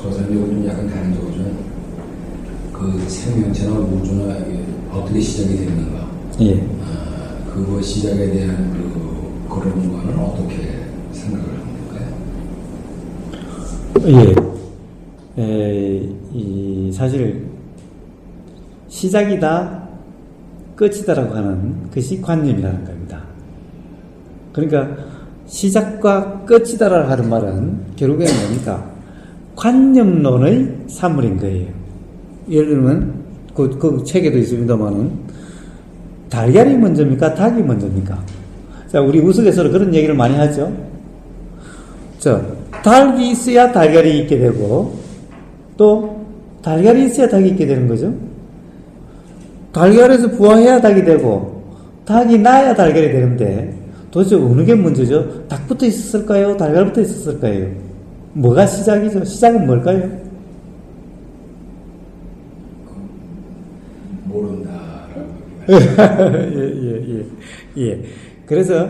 거사는 이건 좀 약간 다른 거죠. 그 생명체나 우주나 어떻게 시작이 됐는가. 예. 그 시작에 대한 그런 거는 어떻게 생각을 합니까? 예. 사실 시작이다, 끝이다라고 하는 것이 관념이라는 겁니다. 그러니까 시작과 끝이다라고 하는 말은 결국에는 뭡니까? 관념론의 산물인 거예요. 예를 들면 그 책에도 있습니다만은 달걀이 먼저입니까? 닭이 먼저입니까? 자, 우리 우스갯소리로 그런 얘기를 많이 하죠. 닭이 있어야 달걀이 있게 되고 또 달걀이 있어야 닭이 있게 되는 거죠. 달걀에서 부화해야 닭이 되고 닭이 낳아야 달걀이 되는데 도대체 어느 게 먼저죠? 닭부터 있었을까요? 달걀부터 있었을까요? 뭐가 시작이죠? 시작은 뭘까요? 모른다. 예. 그래서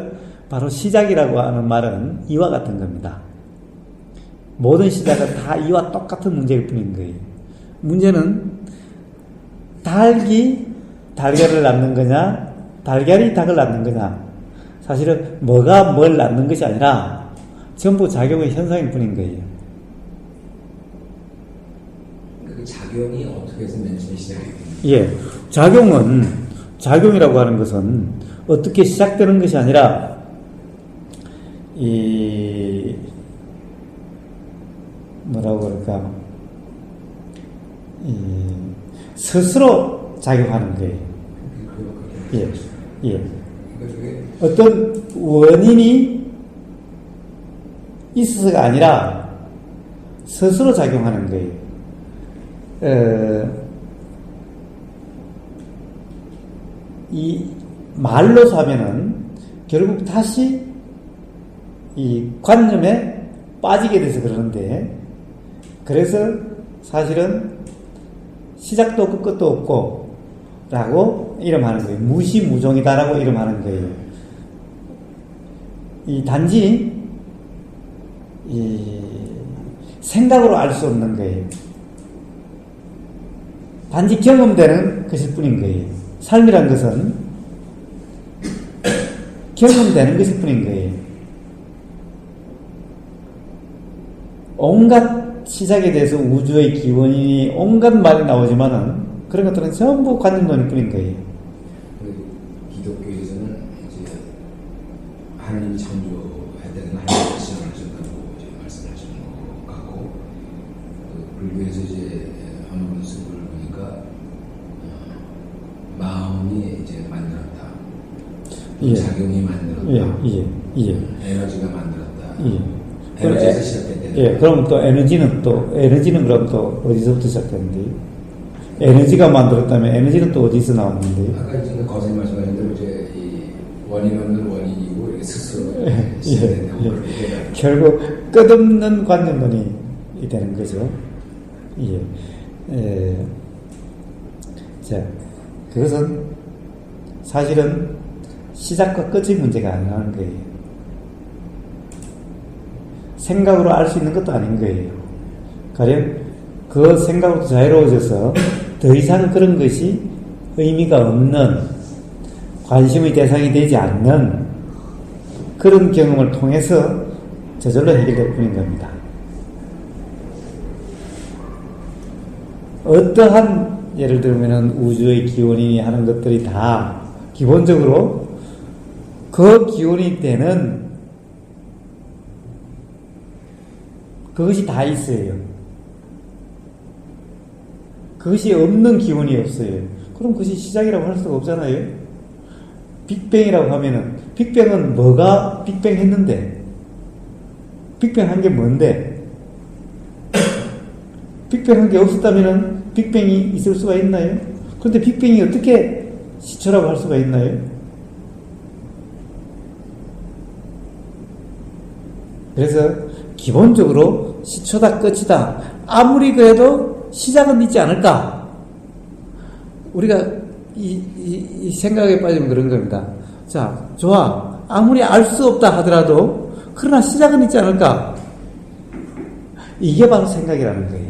바로 시작이라고 하는 말은 이와 같은 겁니다. 모든 시작은 다 이와 똑같은 문제일 뿐인 거예요. 문제는 닭이 달걀을 낳는 거냐, 달걀이 닭을 낳는 거냐. 사실은 뭐가 뭘 낳는 것이 아니라 전부 작용의 현상일 뿐인 거예요. 그 작용이 어떻게 해서 맨 처음에 시작이 됩니까? 예. 작용이라고 하는 것은 어떻게 시작되는 것이 아니라, 뭐라고 그럴까, 스스로 작용하는 거예요. 예. 어떤 원인이 있어서가 아니라 스스로 작용하는 거예요. 이 말로서 하면은 결국 다시 이 관념에 빠지게 돼서 그러는데, 그래서 사실은 시작도 없고 끝도 없고 라고 이름하는 거예요. 무시무종이다라고 이름하는 거예요. 이 단지 이 생각으로 알 수 없는 거예요. 단지 경험되는 것일 뿐인 거예요. 삶이란 것은 경험되는 것일 뿐인 거예요. 온갖 시작에 대해서 우주의 기원이 온갖 말이 나오지만은 그런 것들은 전부 관념론일 뿐인 거예요. 기독교에서는 이제 하나님이 창조해야 되는 하나님의 시작을 하셨다고 이제 말씀하시는 것 같고, 불교에서 이제 어느 모습을 보니까 마음이 이제 만들었다, 작용이 만들었다, 에너지가 만들었다. 에너지에서 시작된다. 그럼 또 에너지는 그럼 또 어디서부터 시작되는데? 에너지가 만들었다면 에너지는 또 어디서 나왔는데? 아까 지금 거듭 말씀하신 대로 이제 이 원인 없는 원인이고 이렇게 스스로 시작된다고 그렇게 결국 끝없는 관념론이 되는 거죠. 자, 그것은 사실은 시작과 끝의 문제가 아니라는 거예요. 생각으로 알 수 있는 것도 아닌 거예요. 가령 그 생각으로 자유로워져서 더 이상 그런 것이 의미가 없는, 관심의 대상이 되지 않는 그런 경험을 통해서 저절로 해결될 뿐인 겁니다. 어떠한 예를 들면 우주의 기원이 하는 것들이 다 기본적으로 그 기원이 되는 그것이 다 있어요. 그것이 없는 기원이 없어요. 그럼 그것이 시작이라고 할 수가 없잖아요. 빅뱅이라고 하면은 빅뱅은 뭐가 빅뱅 했는데? 빅뱅 한 게 뭔데? 빅뱅 한 게 없었다면은 빅뱅이 있을 수가 있나요? 그런데 빅뱅이 어떻게 시초라고 할 수가 있나요? 그래서 기본적으로 시초다 끝이다. 아무리 그래도 시작은 있지 않을까? 우리가 이 생각에 빠지면 그런 겁니다. 자, 좋아. 아무리 알 수 없다 하더라도 그러나 시작은 있지 않을까? 이게 바로 생각이라는 거예요.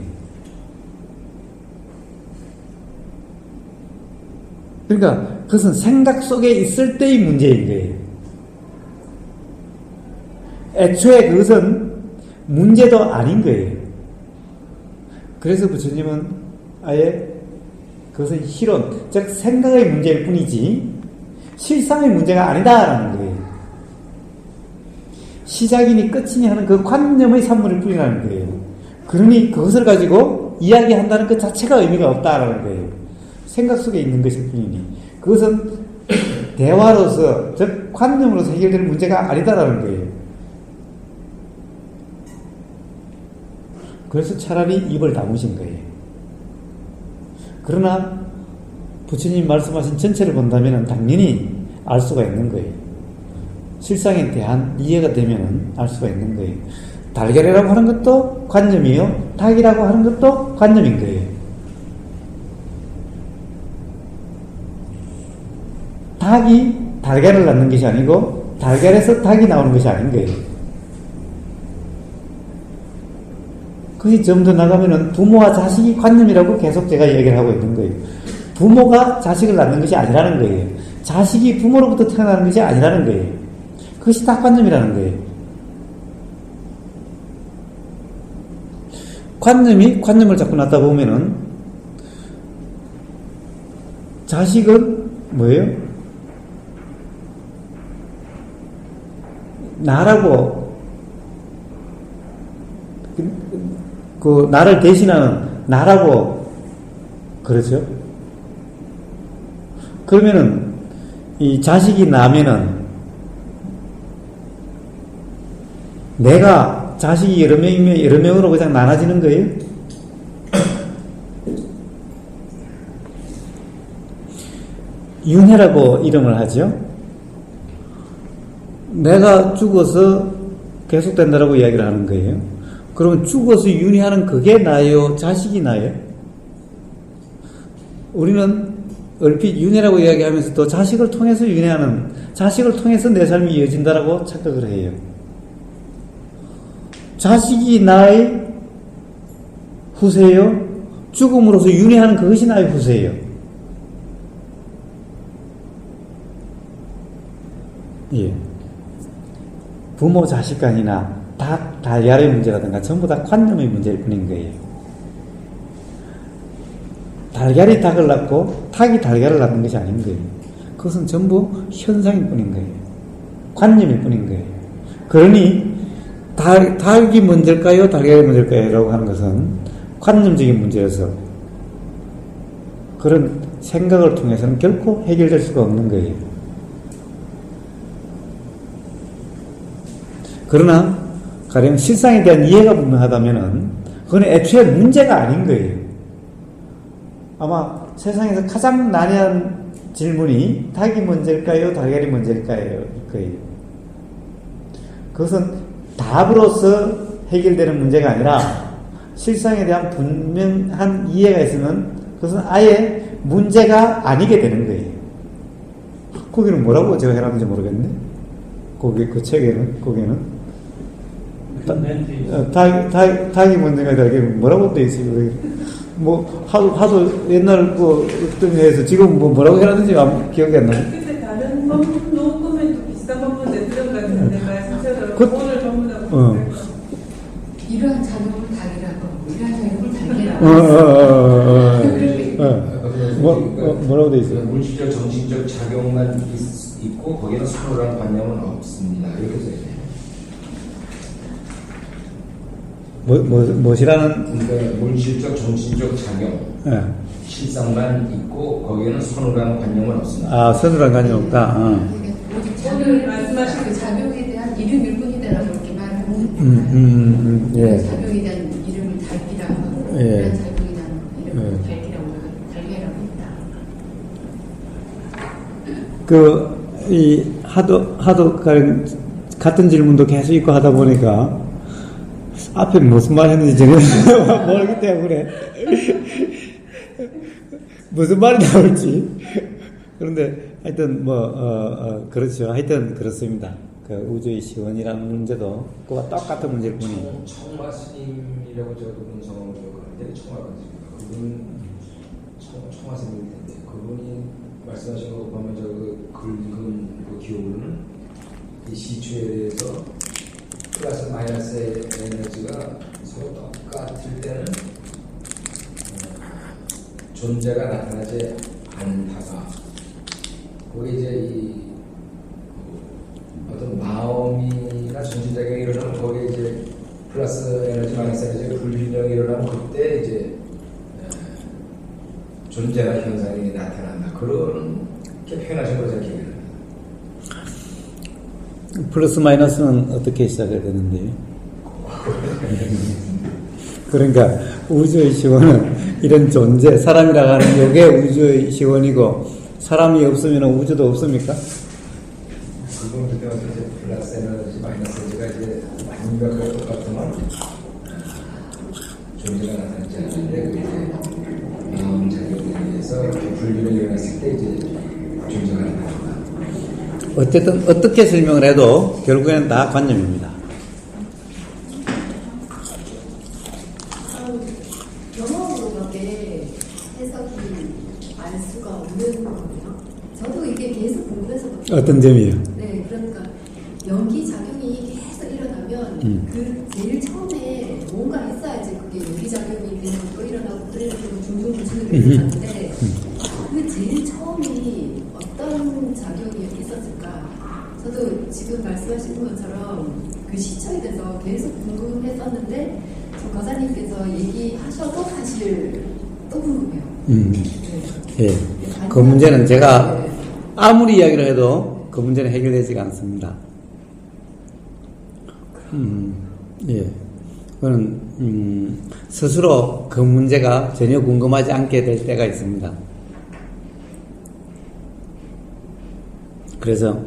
그러니까 그것은 생각 속에 있을 때의 문제인 거예요. 애초에 그것은 문제도 아닌 거예요. 그래서 부처님은 아예 그것은 실론, 즉 생각의 문제일 뿐이지 실상의 문제가 아니다라는 거예요. 시작이니 끝이니 하는 그 관념의 산물일 뿐이라는 거예요. 그러니 그것을 가지고 이야기한다는 것 자체가 의미가 없다라는 거예요. 생각 속에 있는 것일 뿐이니 그것은 대화로서 즉 관념으로서 해결될 문제가 아니다라는 거예요. 그래서 차라리 입을 다무신 거예요. 그러나 부처님 말씀하신 전체를 본다면 당연히 알 수가 있는 거예요. 실상에 대한 이해가 되면 알 수가 있는 거예요. 달걀이라고 하는 것도 관념이요, 닭이라고 하는 것도 관념인 거예요. 닭이 달걀을 낳는 것이 아니고 달걀에서 닭이 나오는 것이 아닌 거예요. 그것이 좀 더 나가면은 부모와 자식이 관념이라고 계속 제가 얘기를 하고 있는 거예요. 부모가 자식을 낳는 것이 아니라는 거예요. 자식이 부모로부터 태어나는 것이 아니라는 거예요. 그것이 다 관념이라는 거예요. 관념이 관념을 자꾸 낳다 보면은 자식은 뭐예요? 나라고 그 나를 대신하는 나라고 그러죠. 그러면은 이 자식이 나면은 내가 자식이 여러 명이면 여러 명으로 그냥 나눠지는 거예요? 윤회라고 이름을 하죠. 내가 죽어서 계속된다라고 이야기를 하는 거예요. 그러면 죽어서 윤회하는 그게 나요? 자식이 나요? 우리는 얼핏 윤회라고 이야기하면서도 자식을 통해서 윤회하는, 자식을 통해서 내 삶이 이어진다라고 착각을 해요. 자식이 나의 후세요? 죽음으로써 윤회하는 그것이 나의 후세요? 예. 부모 자식 간이나 닭, 달걀의 문제라든가 전부 다 관념의 문제일 뿐인 거예요. 달걀이 닭을 낳고 닭이 달걀을 낳는 것이 아닌 거예요. 그것은 전부 현상일 뿐인 거예요. 관념일 뿐인 거예요. 그러니 닭이 문제일까요? 달걀이 문제일까요? 라고 하는 것은 관념적인 문제여서 그런 생각을 통해서는 결코 해결될 수가 없는 거예요. 그러나 가령 실상에 대한 이해가 분명하다면은 그건 애초에 문제가 아닌 거예요. 아마 세상에서 가장 난해한 질문이 닭이 문제일까요? 달걀이 문제일까요? 거예요. 그것은 답으로서 해결되는 문제가 아니라 실상에 대한 분명한 이해가 있으면 그것은 아예 문제가 아니게 되는 거예요. 거기는 뭐라고 제가 해놨는지 모르겠네. 그 책에는, 거기는. 닭이 문제가 달걀이 뭐라고 돼 있어요. 뭐, 하도 옛날 어떤 회에서 지금 뭐라고 해놨는지 기억이 안 나요. 근데 다른 녹음에도 비슷한 법문 내들은 같은데 말씀처럼 오늘 전부 다 이러한 작용을 닭이라고, 이러한 작용을 달걀이라고. 뭐라고 돼 있어요? 물질적, 정신적 작용만 있고 거기에는 서로란 관념은 없습니다. 이렇게 써 있네요. 무엇이라는? 그러니까 물질적, 정신적 작용, 예. 실상만 있고 거기에는 선우라는 관념은 없습니다. 아, 선우라는 관념 없다. 오직 작용을 말씀하신 그 작용에 대한 이름일 뿐이다라고 이렇게 말하는. 예. 작용에 대한 이름을 달기라고. 예. 이러한 작용에 대한 이름을 달기라고 있다. 하도 같은 질문도 계속 있고 하다 보니까 앞에 무슨 말 했는지 전혀 모르기 때문에 무슨 말이 나올지. 그런데 하여튼 그렇죠. 하여튼 그렇습니다. 그 우주의 시원이라는 문제도 그와 똑같은 문제일 뿐이에요. 청마 스님이라고 저 그분 성함을 기억하는데 청마거든요. 그분 청마 스님일 텐데 그분이 말씀하신 거 보면 저그 긁은 그 기호는 이 시추에 대해서 플러스 마이너스의 에너지가 서로 똑같을 때는 존재가 나타나지 않다가 그게 이제 이 어떤 마음이나 전체적인 일어나면 거기에 이제 플러스 에너지 마이너스 에너지가 불균형이 일어나면 그때 이제 존재나 현상이 나타난다. 그렇게 표현하신 거죠, 기억이 납니다. 플러스 마이너스는 어떻게 시작해야 되는데요? 그러니까 우주의 시원은 이런 존재, 사람이라고 하는 이게 우주의 시원이고 사람이 없으면 우주도 없습니까? 그건 그때 와서 이제 플러스 에너지 마이너스 에너지가 이제 완벽하게 똑같으면 존재가 나타나지 않는데 그게 이제 마음 작용에 의해서 불균형이 일어났을 때 이제 존재가 나타난다. 어쨌든 어떻게 설명을 해도 결국에는 다 관념입니다. 영어로밖에 해석이 알 수가 없는 거예요. 저도 이게 계속 궁금해서 어떤 점이에요? 네, 그러니까 연기 작용이 계속 일어나면 그 제일 처음에 뭔가 했어야지 그게 연기 작용이 되는 또 일어나고 그래서 중중중중이 일어나는데 그 제일 처음이 어떤 작용이 있었을까? 저도 지금 말씀하신 것처럼 그 시청에 대해서 계속 궁금했었는데 저 과사님께서 얘기하셔도 사실 또 궁금해요. 예. 그 문제는 제가 아무리 이야기를 해도 그 문제는 해결되지가 않습니다. 예. 그거는, 스스로 그 문제가 전혀 궁금하지 않게 될 때가 있습니다. 그래서,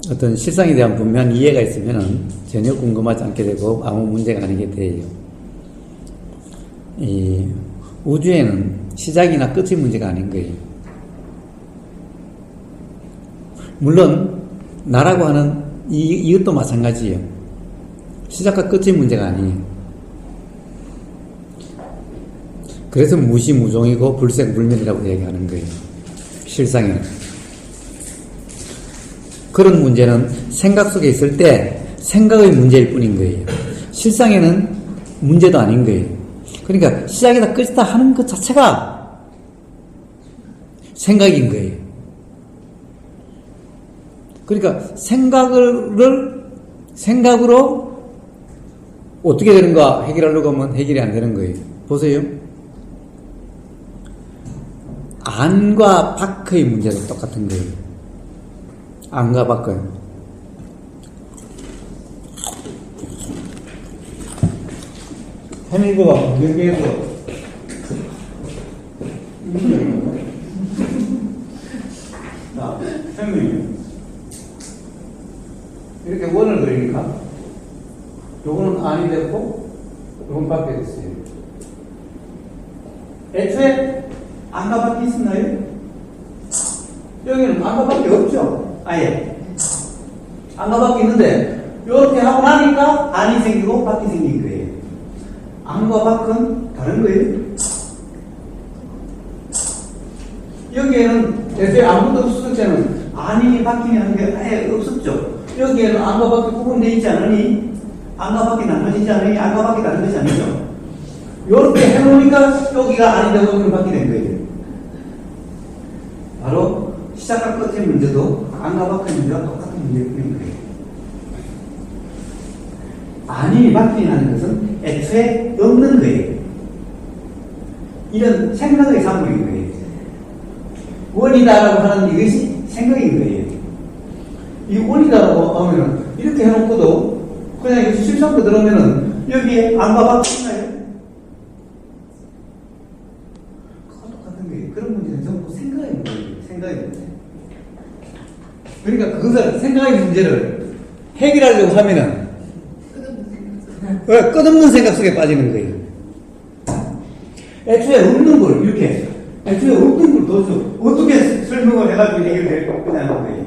어떤 실상에 대한 분명한 이해가 있으면은 전혀 궁금하지 않게 되고 아무 문제가 아니게 돼요. 이 우주에는 시작이나 끝이 문제가 아닌 거예요. 물론 나라고 하는 이것도 마찬가지예요. 시작과 끝이 문제가 아니에요. 그래서 무시무종이고 불생불멸이라고 얘기하는 거예요. 실상에는. 그런 문제는 생각 속에 있을 때 생각의 문제일 뿐인 거예요. 실상에는 문제도 아닌 거예요. 그러니까 시작이다 끝이다 하는 것 자체가 생각인 거예요. 그러니까 생각으로 어떻게 되는가 해결하려고 하면 해결이 안 되는 거예요. 보세요. 안과 밖의 문제도 똑같은 거예요. 안과 밖의. 해밀고가 여기에서 자, 해밀 이렇게 원을 그리니까 요거는 안이 됐고 요건 밖에 됐어요. 애초에 안과 밖이 있었나요? 여기는 안과 밖이 없죠. 아예 안과 밖이 있는데 이렇게 하고 나니까 안이 생기고 밖이 생긴 거예요. 안과 밖은 다른 거예요. 여기에는 애초에 아무것도 없었을 때는 안이 밖이 하는 게 아예 없었죠. 여기에는 안과 밖이 구분되어 있지 않으니 안과 밖이 나눠지지 않으니 안과 밖이 다른 것이 아니죠. 이렇게 해놓으니까 여기가 안이 되고 여기는 밖이 된 거예요. 바로 시작과 끝의 문제도 안과 밖의 문제가 똑같은 문제인 거예요. 안이 바뀌는 것은 애초에 없는 거예요. 이런 생각의 산물인 거예요. 원이다라고 하는 이것이 생각인 거예요. 이 원이다라고 하면은 이렇게 해놓고도 그냥 이렇게 실상도 들어오면은 여기에 안과 밖이 있나요? 그거 똑같은 거예요. 그런 문제는 전부 생각의 문제예요. 생각의 문제. 그러니까 그것을 생각의 문제를 해결하려고 하면은 끝없는 생각 속에 빠지는 거예요. 애초에 없는 걸 이렇게 애초에 없는 걸 도대체 어떻게 설명을 해가지고 해결될 거냐는 거예요.